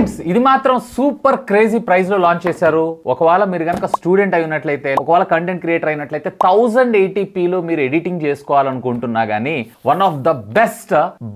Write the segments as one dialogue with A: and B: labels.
A: Friends ఇది మాత్రం super crazy price లో లాంచ్ చేశారు. ఒకవేళ మీరు కనుక స్టూడెంట్ అయి ఉన్నట్లయితే, ఒకవేళ కంటెంట్ క్రియేటర్ అయినట్లయితే 1080p లో మీరు ఎడిటింగ్ చేసుకోవాలనుకుంటున్నా గానీ one of the best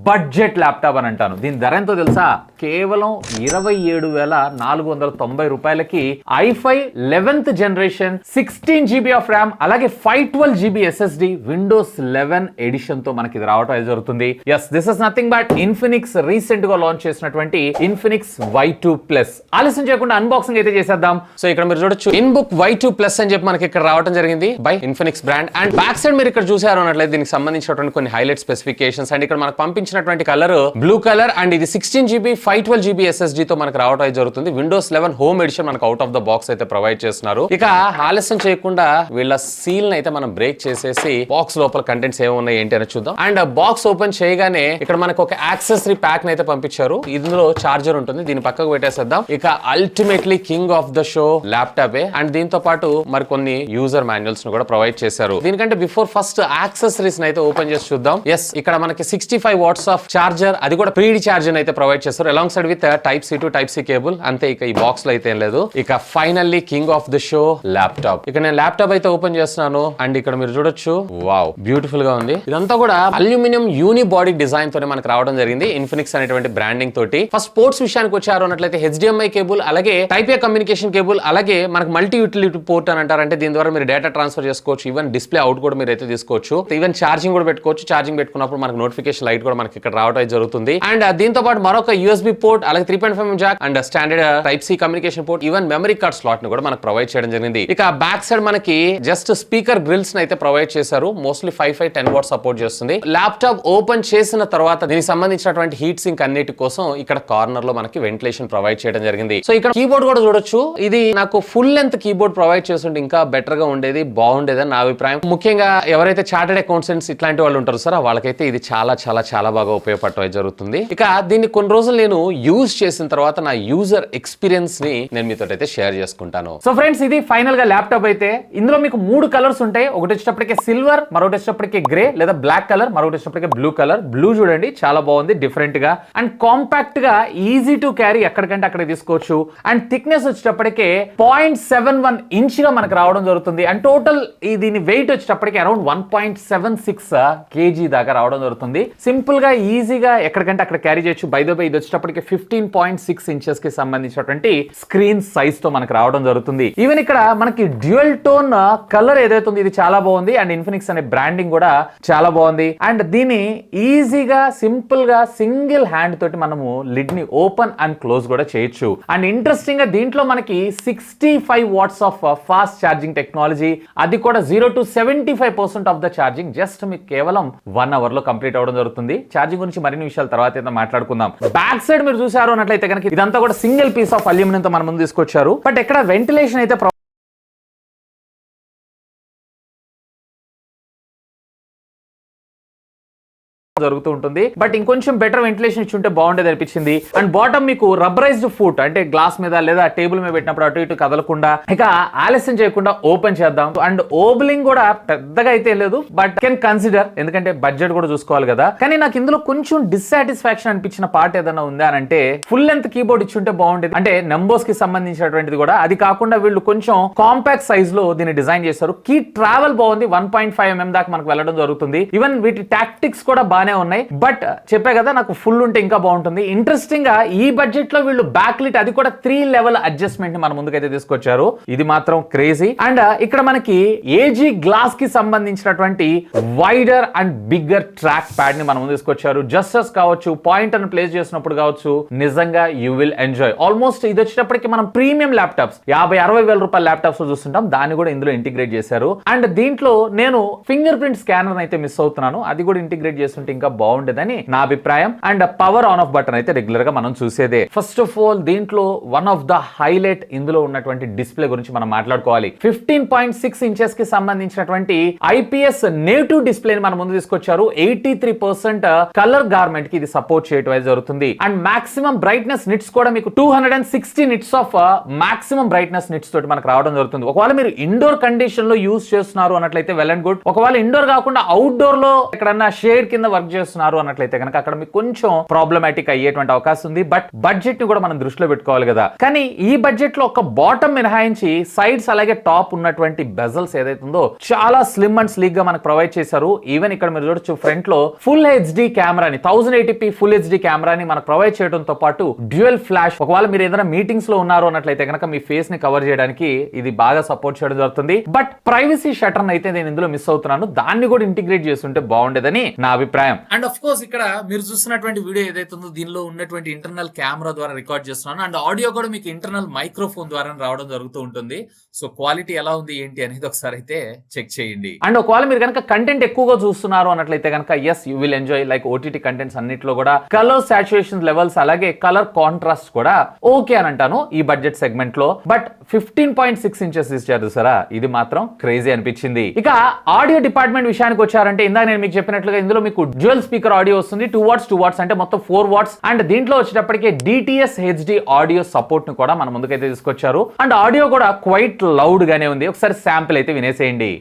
A: budget laptop అని అంటాను. దీని ధర ఎంతో తెలుసా? కేవలం 27,490 రూపాయలకి i5 11th generation 16GB of RAM అలాగే 512GB SSD విండోస్ 11 ఎడిషన్ తో మనకి ఇది రావడం జరుగుతుంది. Yes, this is nothing but Infinix recent గా లాంచ్ చేసినటువంటి ఇన్ఫినిక్స్ Y2 Plus. ఆలస్యం చేయకుండా అన్బాక్సింగ్ అయితే చేసేద్దాం. సో ఇక్కడ మీరు చూడొచ్చు ఇన్బుక్ Y2 Plus అని చెప్పి మనకి ఇక్కడ రావడం జరిగింది by Infinix brand. And back side మీరు ఇక్కడ చూసారు అన్నట్లయితే దీనికి సంబంధించినటువంటి కొన్ని హైలైట్ స్పెసిఫికేషన్స్. అండ్ ఇక్కడ మనకు పంపించినటువంటి కలర్ బ్లూ కలర్ అండ్ ఇది 16GB 512GB SSD తో మనకు రావడం జరుగుతుంది. విండోస్ 11 హోమ్ ఎడిషన్ మనకు అవుట్ ఆఫ్ ద బాక్స్ అయితే ప్రొవైడ్ చేస్తున్నారు. ఇక ఆలస్యం చేయకుండా వీళ్ళ సీల్ అయితే మనం బ్రేక్ చేసేసి బాక్స్ లోపల కంటెంట్స్ ఏమున్నాయి ఏంటి అని చూద్దాం. అండ్ బాక్స్ ఓపెన్ చేయగానే ఇక్కడ మనకు ఒక యాక్సెసరీ ప్యాక్ అయితే పంపించారు. ఇందులో చార్జర్ ఉంటుంది, దీని పక్కకు పెట్టేసేద్దాం. ఇక ultimately king of the show laptop and దీంతో పాటు మరికొన్ని యూజర్ మాన్యువల్స్ ను కూడా ప్రొవైడ్ చేశారు. దీనికంటే బిఫోర్ ఫస్ట్ యాక్సెసరీస్ అయితే ఓపెన్ చేసి చూద్దాం. ఎస్, ఇక్కడ మనకి 65 వాట్స్ ఆఫ్ చార్జర్, అది కూడా ప్రీడి చార్జర్ అయితే ప్రొవైడ్ చేస్తారు along side with Type-C to Type-C cable. అంతే, ఇక ఈ బాక్స్ లో అయితే ఏం లేదు. ఇక finally king of the show laptop. ఇక నేను ల్యాప్టాప్ అయితే ఓపెన్ చేస్తున్నాను అండ్ ఇక్కడ మీరు చూడొచ్చు, వావ్ బ్యూటిఫుల్ గా ఉంది. ఇదంతా కూడా అల్యూమినియం యూని బాడీ డిజైన్ తోనే మనకు రావడం జరిగింది ఇన్ఫినిక్స్ అనేటువంటి బ్రాండింగ్ తోటి. ఫస్ట్ పోర్ట్స్ విషయానికి వచ్చారు అన్నట్లయితే HDMI కేబుల్, అలాగే Type-A కమ్యూనికేషన్ కేబుల్, అలాగే మనకు మల్టీ యూటిలిటీ పోర్ట్ అని అంటారు. అంటే దీని ద్వారా మీరు డేటా ట్రాన్స్ఫర్ చేసుకోవచ్చు, ఈవెన్ డిస్ప్లే అవుట్ కూడా మీరు అయితే తీసుకోవచ్చు, ఈవెన్ ఛార్జింగ్ కూడా పెట్టుకోవచ్చు. ఛార్జింగ్ పెట్టుకున్నప్పుడు మనకు నోటిఫికేషన్ లైట్ కూడా మనకి ఇక్కడ రావడం జరుగుతుంది. అండ్ దీంతో పాటు మరొక USB పోర్ట్, అలాగే 3.5mm Jack and standard Type-C communication port, even memory card slot ను కూడా మనకు ప్రొవైడ్ చేయడం జరిగింది. ఇక బ్యాక్ సైడ్ మనకి జస్ట్ స్పీకర్ గ్రిల్స్ ని అయితే ప్రొవైడ్ చేశారు. మోస్ట్లీ 5.10 వాట్ సపోర్ట్ చేస్తుంది. ల్యాప్టాప్ ఓపెన్ చేసిన తర్వాత దీనికి సంబంధించినటువంటి హీట్ సింక్ అన్నిటి కోసం ఇక్కడ కార్నర్ లో మనకి వెంటిలేషన్ ప్రొవైడ్ చేయడం జరిగింది. సో ఇక్కడ కీబోర్డ్ కూడా చూడొచ్చు. ఇది నాకు ఫుల్ లెంత్ కీబోర్డ్ ప్రొవైడ్ చేస్తుంటే ఇంకా బెటర్ గా ఉండేది, బాగుండేదని నా అభిప్రాయం. ముఖ్యంగా ఎవరైతే చార్టెడ్ అకౌంటెంట్స్ ఇట్లాంటి వాళ్ళు ఉంటారు సార్, వాళ్ళకైతే ఇది చాలా చాలా చాలా బాగా ఉపయోగపడటం జరుగుతుంది. ఇక దీన్ని కొన్ని రోజులు నేను యూజ్ చేసిన తర్వాత నా యూజర్ ఎక్స్పీరియన్స్ ని నేను మీతో అయితే షేర్ చేసుకుంటాను. సో ఫ్రెండ్స్, ఇది ఫైనల్ గా ల్యాప్టాప్ అయితే. ఇందులో మీకు 3 కలర్స్ ఉంటాయి. ఒకటి వచ్చేటప్పటికి సిల్వర్, మరొకటి వచ్చేటప్పటికి గ్రే లేదా బ్లాక్ కలర్, మరొకటి వచ్చేటప్పటికి బ్లూ కలర్. బ్లూ చూడండి చాలా బాగుంది, డిఫరెంట్ గా అండ్ కాంపాక్ట్ గా, ఈజీ టు క్యారీ, ఎక్కడికంటే అక్కడ తీసుకోవచ్చు. అండ్ థిక్నెస్ వచ్చేటప్పటికి 0.71 ఇంచ్ గా మనకు రావడం జరుగుతుంది. అండ్ టోటల్ దీని వెయిట్ వచ్చేటప్పటికి అరౌండ్ 1.76 kg దాకా రావడం జరుగుతుంది. సింపుల్ గా ఈజీగా ఎక్కడికంటే అక్కడ క్యారీ చేయొచ్చు. బై ద వే ఇది వచ్చేటప్పటికి 15.6 ఇంచెస్ కి సంబంధించినటువంటి స్క్రీన్ సైజ్ తో మనకు రావడం జరుగుతుంది. ఈవెన్ ఇక్కడ మనకి డ్యూయల్ టోన్ కలర్ ఏదైతే ఉంది ఇది చాలా బాగుంది. అండ్ ఇన్ఫినిక్స్ అనే బ్రాండింగ్ కూడా చాలా బాగుంది. అండ్ దీన్ని ఈజీగా సింపుల్ గా సింగిల్ హ్యాండ్ తోటి మనము లిడ్ ని ఓపెన్ అండ్ క్లోజ్ కూడా చేయొచ్చు. అండ్ ఇంట్రెస్టింగ్ గా దీంట్లో మనకి 65 watts of fast charging technology, అది కూడా 0 to 75% of the charging just మీకు కేవలం 1 అవర్ లో కంప్లీట్ అవడం జరుగుతుంది. ఛార్జింగ్ గురించి మరిన్ని విషయాలు తర్వాత అయితే మాట్లాడుకుందాం. బ్యాక్ సైడ్ మీరు చూసారు అన్నట్లయితే కనుక ఇదంతా కూడా సింగిల్ పీస్ ఆఫ్ అల్యూమినియం తో మన ముందు తీసుకొచ్చారు. బట్ ఎక్కడ వెంటిలేషన్ అయితే జరుగుతూ ఉంటుంది. బట్ ఇంకొంచెం బెటర్ వెంటిలేషన్ ఇచ్చుంటే బాగుండేది అనిపించింది. అండ్ బాటమ్ మీకు రబ్బరైజ్డ్ ఫుట్, అంటే గ్లాస్ మీద లేదా టేబుల్ మీద పెట్టినప్పుడు అటు ఇటు కదలకుండా. ఇక ఆలస్యం చేయకుండా ఓపెన్ చేద్దాం. అండ్ ఓబ్లింగ్ కూడా పెద్దగా అయితే లేదు, బట్ కెన్ కన్సిడర్, ఎందుకంటే బడ్జెట్ కూడా చూసుకోవాలి కదా. కానీ నాకు ఇందులో కొంచెం డిస్సాటిస్ఫాక్షన్ అనిపించిన పార్ట్ ఏదైనా ఉందా అంటే ఫుల్ లెంత్ కీబోర్డ్ ఇచ్చుంటే బాగుండేది. అంటే నంబర్స్ కి సంబంధించినటువంటిది కూడా, అది కాకుండా వీళ్ళు కొంచెం కాంపాక్ట్ సైజ్ లో దీన్ని డిజైన్ చేశారు. కీ ట్రావెల్ బాగుంది, 1.5mm దాకా మనకు వెళ్ళడం జరుగుతుంది. ఈవెన్ వీటి టాక్టిక్స్ కూడా ఉన్నాయి. బట్ చెప్పే కదా, నాకు ఫుల్ ఉంటే ఇంకా బాగుంటుంది. ఇంట్రెస్టింగ్ గా ఈ బడ్జెట్ లో వీళ్ళు బ్యాక్ లిట్, అది కూడా 3 లెవెల్ అడ్జస్ట్మెంట్ ని మన ముందుకైతే తీసుకొచ్చారు. ఇది మాత్రం క్రేజీ. అండ్ ఇక్కడ మనకి ఏజీ గ్లాస్ కి సంబంధించినటువంటి wider and bigger track pad ని మన ముందు తీసుకొచ్చారు. జస్టర్స్ కావచ్చు, పాయింట్ అని ప్లేస్ చేసినప్పుడు కావచ్చు, నిజంగా యూ విల్ ఎంజాయ్. ఆల్మోస్ట్ ఇది వచ్చేటప్పటికి మనం ప్రీమియం ల్యాప్టాప్స్ 50-60 వేల రూపాయల ల్యాప్టాప్స్ చూస్తుంటాం, దాన్ని కూడా ఇందులో ఇంటిగ్రేట్ చేశారు. అండ్ దీంట్లో నేను ఫింగర్ ప్రింట్ స్కానర్ అయితే మిస్ అవుతున్నాను, అది కూడా ఇంటిగ్రేట్ చేస్తుంటే ఇంకా బాగుండేదని నా అభిప్రాయం. And power on off button అయితే రెగ్యులర్ గా మనం చూసేదే. ఫస్ట్ ఆఫ్ ఆల్ దీంట్లో వన్ ఆఫ్ ద హైలైట్ ఇందులో ఉన్నటువంటి డిస్ప్లే గురించి మనం మాట్లాడుకోవాలి. 15.6 ఇంచెస్ కి సంబంధించినటువంటి IPS నేటివ్ డిస్ప్లే ని మన ముందు తీసుకొచ్చారు. 83% కలర్ గార్మెంట్ కి ఇది సపోర్ట్ చేయడం జరుగుతుంది. అండ్ మాక్సిమం బ్రైట్నెస్ నిట్స్ కూడా మీకు 260 nits of maximum brightness nits తోటి మనకు రావడం జరుగుతుంది. ఒకవేళ మీరు ఇండోర్ కండిషన్ లో యూజ్ చేస్తున్నారు అన్నట్లయితే వెల్ అండ్ గుడ్. ఒకవేళ ఇండోర్ కాకుండా అవుట్డోర్ లో ఎక్కడన్నా షేడ్ కింద వర్క్ వర్క్ చేస్తున్నారు అన్నట్లయితే కనుక అక్కడ మీకు కొంచెం ప్రాబ్లమాటిక్ అయ్యేటువంటి అవకాశం ఉంది. బట్ బడ్జెట్ ని కూడా మనం దృష్టిలో పెట్టుకోవాలి కదా. కానీ ఈ బడ్జెట్ లో ఒక బాటమ్ మినహాయించి సైడ్స్ అలాగే టాప్ ఉన్నటువంటి బెజల్స్ ఏదైతే ఉందో చాలా స్లిమ్ అండ్ స్లీక్ గా మనకు ప్రొవైడ్ చేశారు. ఈవెన్ ఇక్కడ మీరు చూడొచ్చు ఫ్రంట్ లో ఫుల్ హెచ్డి కెమెరాని 1080p ఫుల్ హెచ్డి కెమెరాని మనకు ప్రొవైడ్ చేయడంతో పాటు డ్యూయల్ ఫ్లాష్, ఒకవేళ మీరు ఏదైనా మీటింగ్స్ లో ఉన్నారు అన్నట్లయితే కనుక మీ ఫేస్ ని కవర్ చేయడానికి ఇది బాగా సపోర్ట్ చేయడం జరుగుతుంది. బట్ ప్రైవసీ షట్టర్ అయితే నేను ఇందులో మిస్ అవుతున్నాను, దాన్ని కూడా ఇంటిగ్రేట్ చేస్తుంటే బాగుండేదని నా అభిప్రాయం. అండ్ ఆఫ్ కోర్స్ ఇక్కడ మీరు చూస్తున్నటువంటి వీడియో ఏదైతే ఉందో దీనిలో ఉన్నటువంటి ఇంటర్నల్ కెమెరా ద్వారా రికార్డ్ చేస్తున్నాను. అండ్ ఆడియో కూడా మీకు ఇంటర్నల్ మైక్రోఫోన్ ద్వారా రావడం జరుగుతూ ఉంటుంది. సో క్వాలిటీ ఎలా ఉంది ఏంటి అనేది ఒకసారి అయితే చెక్ చేయండి. అండ్ ఒకవేళ మీరు కనుక కంటెంట్ ఎక్కువగా చూస్తున్నారు అన్నట్లయితే కనుక yes you will enjoy like OTT contents అన్నిట్లో కూడా కలర్ సాచురేషన్ లెవెల్స్ అలాగే కలర్ కాంట్రాస్ట్ కూడా ఓకే అని అంటాను ఈ బడ్జెట్ సెగ్మెంట్ లో. బట్ 15.6 ఇంచెస్ ఇచ్చారు సరా, ఇది మాత్రం క్రేజీ అనిపించింది. ఇక ఆడియో డిపార్ట్మెంట్ విషయానికి వచ్చారంటే ఇందాక నేను మీకు చెప్పినట్లుగా ఇందులో మీకు డ్యూయల్ స్పీకర్ ఆడియో వస్తుంది. 2 వాట్స్ అంటే మొత్తం 4 వాట్స్. అండ్ దీంట్లో వచ్చేటప్పటికి డిటిఎస్ హెచ్డి ఆడియో సపోర్ట్ ను కూడా మన ముందుకైతే తీసుకొచ్చారు. అండ్ ఆడియో కూడా క్వైట్ లౌడ్ గానే ఉంది. ఒకసారి శాంపిల్ అయితే వినేసేయండి.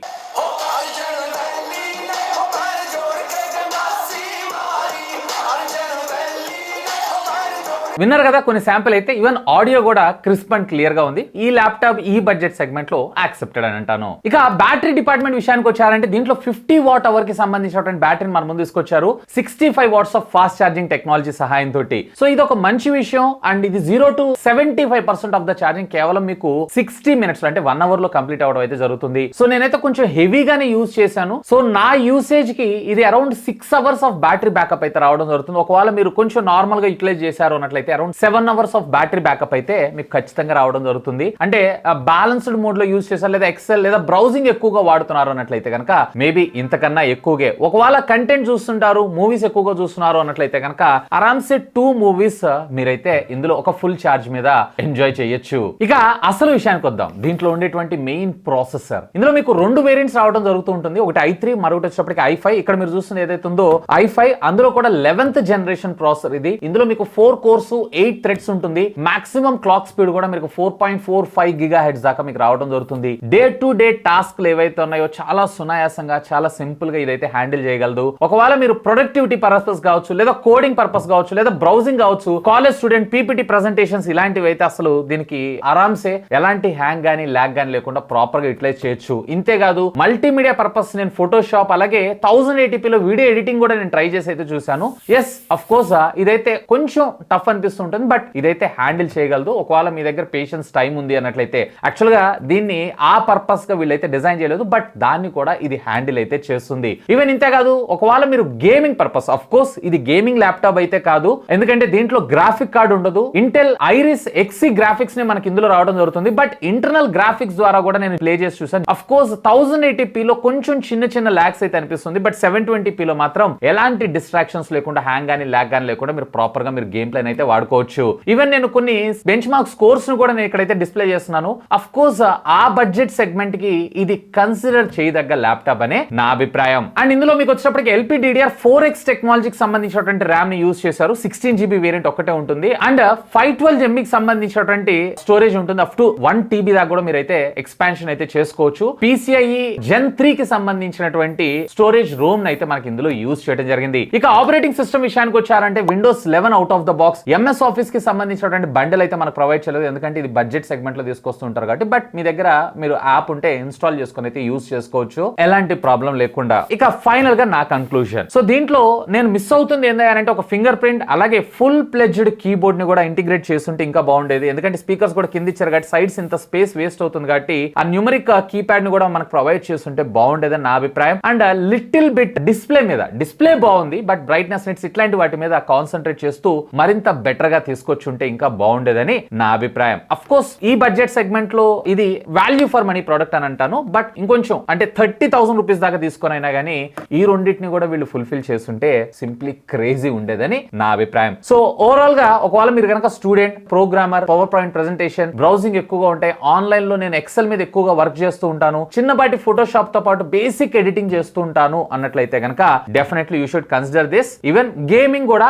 A: విన్నారు కదా కొన్ని శాంపిల్ అయితే. ఈవెన్ ఆడియో కూడా క్రిస్ప్ అండ్ క్లియర్ గా ఉంది. ఈ ల్యాప్టాప్ ఈ బడ్జెట్ సెగ్మెంట్ లో యాక్సెప్టెడ్ అని అంటాను. ఇక బ్యాటరీ డిపార్ట్మెంట్ విషయానికి వచ్చారంటే దీంట్లో 50 వాట్ అవర్ కి సంబంధించినటువంటి బ్యాటరీని మన ముందు తీసుకొచ్చారు. 65 watts of fast charging technology సహాయంతో. సో ఇది ఒక మంచి విషయం. అండ్ ఇది 0 to 75% ఆఫ్ ద ఛార్జింగ్ కేవలం మీకు 60 మినిట్స్ అంటే 1 అవర్ లో కంప్లీట్ అవడం అయితే జరుగుతుంది. సో నేనైతే కొంచెం హెవీగానే యూజ్ చేశాను. సో నా యూసేజ్ కి ఇది around 6 hours of battery backup అయితే రావడం జరుగుతుంది. ఒకవేళ మీరు కొంచెం నార్మల్ గా యూటిలైజ్ చేశారు అన్నట్లయితే around 7 hours of battery backup అయితే మీకు ఖచ్చితంగా రావడం జరుగుతుంది. అంటే బ్యాలెన్స్డ్ మోడ్ లో యూజ్ చేశారు లేదా ఎక్సెల్ లేదా బ్రౌజింగ్ ఎక్కువగా వాడుతున్నారు అన్నట్లయితే కనుక మేబీ ఇంతకన్నా ఎక్కువగా, ఒకవేళ కంటెంట్ చూస్తుంటారు మూవీస్ ఎక్కువగా చూస్తున్నారు అన్నట్లయితే కనుక ఆరామ్సే 2 మూవీస్ మీరైతే ఇందులో ఒక ఫుల్ ఛార్జ్ మీద ఎంజాయ్ చేయొచ్చు. ఇక అసలు విషయానికి వద్దాం. దీంట్లో ఉండేటువంటి మెయిన్ ప్రాసెసర్ ఇందులో మీకు 2 వేరియంట్స్ రావడం జరుగుతూ ఉంటుంది. ఒకటి i3 మరొకటి వచ్చేటప్పటికి i5. ఇక్కడ మీరు చూస్తున్న ఏదైతే ఉందో i5 అందులో కూడా 11th జనరేషన్ ప్రాసెసర్ ఇది. ఇందులో మీకు 4 కోర్స్ 8 థ్రెడ్స్ ఉంటుంది. మాక్సిమం క్లాక్ స్పీడ్ కూడా మీకు 4.45 GHz దాకా మీకు రావడం జరుగుతుంది. డే టు డే టాస్క్లు ఏవైతే ఉన్నాయో చాలా సునాయాసంగా చాలా సింపుల్ గా ఇదైతే హ్యాండిల్ చేయగలదు. ఒకవేళ మీరు ప్రొడక్టివిటీ పర్పస్ కావచ్చు లేదా కోడింగ్ పర్పస్ కావచ్చు లేదా బ్రౌజింగ్ కావచ్చు, కాలేజ్ స్టూడెంట్ పీపీటీ ప్రెజెంటేషన్స్ ఇలాంటివి అయితే అసలు దీనికి ఆరామ్సే ఎలాంటి హ్యాంగ్ గానీ ల్యాగ్ గానీ లేకుండా ప్రాపర్ గా యూటిలైజ్ చేయొచ్చు. ఇంతేకాదు మల్టీమీడియా పర్పస్ నేను ఫోటోషాప్ అలాగే 1080p లో వీడియో ఎడిటింగ్ కూడా నేను ట్రై చేసి అయితే చూశాను. ఎస్ అఫ్ కోర్స్ ఇదైతే కొంచెం టఫ్ అనిపిస్తుంటుంది. బట్ ఇదైతే హ్యాండిల్ చేయగలదు ఒకవేళ మీ దగ్గర పేషెన్స్ టైం ఉంది అన్నట్లయితే. యాక్చువల్ గా దీన్ని ఆ పర్పస్ గా వీళ్ళైతే డిజైన్ చేయలేదు, బట్ దాన్ని కూడా ఇది హ్యాండిల్ అయితే చేస్తుంది. ఈవెన్ ఇంతే కాదు ఒకవేళ మీరు గేమింగ్ పర్పస్, అఫ్ కోర్స్ ఇది గేమింగ్ ల్యాప్టాప్ అయితే కాదు, ఎందుకంటే దీంట్లో గ్రాఫిక్ కార్డ్ ఉండదు. ఇంటెల్ ఐరిస్ ఎక్సీ గ్రాఫిక్స్ ని మనకి ఇందులో రావడం జరుగుతుంది. బట్ ఇంటర్నల్ గ్రాఫిక్స్ ద్వారా కూడా నేను ప్లే చేసి చూసాను. అఫ్ కోర్స్ 1080p లో కొంచెం చిన్న ల్యాగ్స్ అయితే అనిపిస్తుంది. బట్ 720p లో మాత్రం ఎలాంటి డిస్ట్రాక్షన్స్ లేకుండా హ్యాంగ్ గానీ ల్యాగ్ గానీ లేకుండా మీరు ప్రాపర్ గా మీరు గేమ్ ప్లేని అయితే వాడుకోవచ్చు. ఈవెన్ నేను కొన్ని బెంచ్ మార్క్ స్కోర్స్ ను కూడా నేను ఇక్కడైతే డిస్ప్లే చేస్తున్నాను. అఫ్ కోర్స్ ఆ బడ్జెట్ సెగ్మెంట్ కి ఇది కన్సిడర్ చేయదగ్గ ల్యాప్టాప్ అనే నా అభిప్రాయం. అండ్ ఇందులో మీకు వచ్చేటప్పటికి LPDDR4X టెక్నాలజీకి సంబంధించినటువంటి ర్యామ్ ని యూజ్ చేశారు. 16GB వేరియంట్ ఒక్కటే ఉంటుంది. అండ్ 512MB కి సంబంధించినటువంటి స్టోరేజ్ ఉంటుంది. అప్ టు 1TB దాకా కూడా మీరైతే ఎక్స్పాన్షన్ అయితే చేసుకోవచ్చు. PCIe Gen 3 కి సంబంధించినటువంటి స్టోరేజ్ రోమ్ అయితే మనకి ఇందులో యూజ్ చేయడం జరిగింది. ఇక ఆపరేటింగ్ సిస్టమ్ విషయానికి వచ్చారంటే Windows 11 out of the box. MS office కి సంబంధించినటువంటి బండిల్ అయితే మనకు ప్రొవైడ్ చేయలేదు, ఎందుకంటే ఇది బడ్జెట్ సెగ్మెంట్ లో తీసుకొస్తుంటారు కాబట్టి. బట్ మీ దగ్గర మీరు యాప్ ఉంటే ఇన్స్టాల్ చేసుకుని అయితే యూజ్ చేసుకోవచ్చు ఎలాంటి ప్రాబ్లం లేకుండా. ఇక ఫైనల్ గా నా కన్క్లూజన్. సో దీంట్లో నేను మిస్ అవుతుంది ఏంటంటే ఒక ఫింగర్ ప్రింట్ అలాగే ఫుల్ ప్లెడ్జ్డ్ కీబోర్డ్ ని కూడా ఇంటిగ్రేట్ చేస్తుంటే ఇంకా బాగుండేది. ఎందుకంటే స్పీకర్స్ కూడా కింద ఇచ్చారు కాబట్టి సైడ్స్ ఇంత స్పేస్ వేస్ట్ అవుతుంది కాబట్టి ఆ న్యూమరిక్ కీప్యాడ్ ని కూడా మనకు ప్రొవైడ్ చేస్తుంటే బాగుండేదని నా అభిప్రాయం. అండ్ లిటిల్ బిట్ డిస్ప్లే బాగుంది, బట్ బ్రైట్నెస్ నెట్స్ ఇట్లాంటి వాటి మీద కాన్సన్ట్రేట్ చేస్తూ మరింత బెటర్ గా తీసుకొచ్చుంటే ఇంకా బాగుండేదని నా అభిప్రాయం. అఫ్ కోర్స్ ఈ బడ్జెట్ సెగ్మెంట్ లో ఇది వాల్యూ ఫర్ మనీ ప్రోడక్ట్ అని అంటాను. బట్ ఇంకొంచెం అంటే 30,000 రూపీస్ దాకా తీసుకొని అయినా కానీ ఈ రెండింటిని కూడా వీళ్ళు ఫుల్ఫిల్ చేస్తుంటే సింప్లీ క్రేజీ ఉండేదని నా అభిప్రాయం. సో ఓవరాల్ గా ఒకవేళ మీరు కనుక student, programmer, power point presentation, browsing ఎక్కువగా ఉంటాయి, ఆన్లైన్ లో నేను ఎక్సెల్ మీద ఎక్కువగా వర్క్ చేస్తూ ఉంటాను, చిన్నపాటి ఫోటోషాప్ తో పాటు బేసిక్ ఎడిటింగ్ చేస్తూ ఉంటాను అన్నట్లయితే కనుక definitely you should consider this. Even gaming కూడా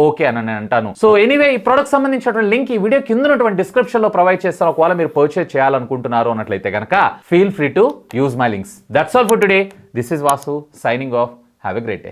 A: ఓకే అని నేను అంటాను. సో ఎనీవే ఈ ప్రొడక్ట్ సంబంధించినటువంటి లింక్ ఈ వీడియో కింద ఉన్నటువంటి డిస్క్రిప్షన్ లో ప్రొవైడ్ చేస్తాను. ఒకవేళ మీరు పర్చేస్ చేయాలనుకుంటున్నారు అన్నట్లయితే కనుక feel free to use my links. That's all for today. This is Vasu signing off. Have a great day.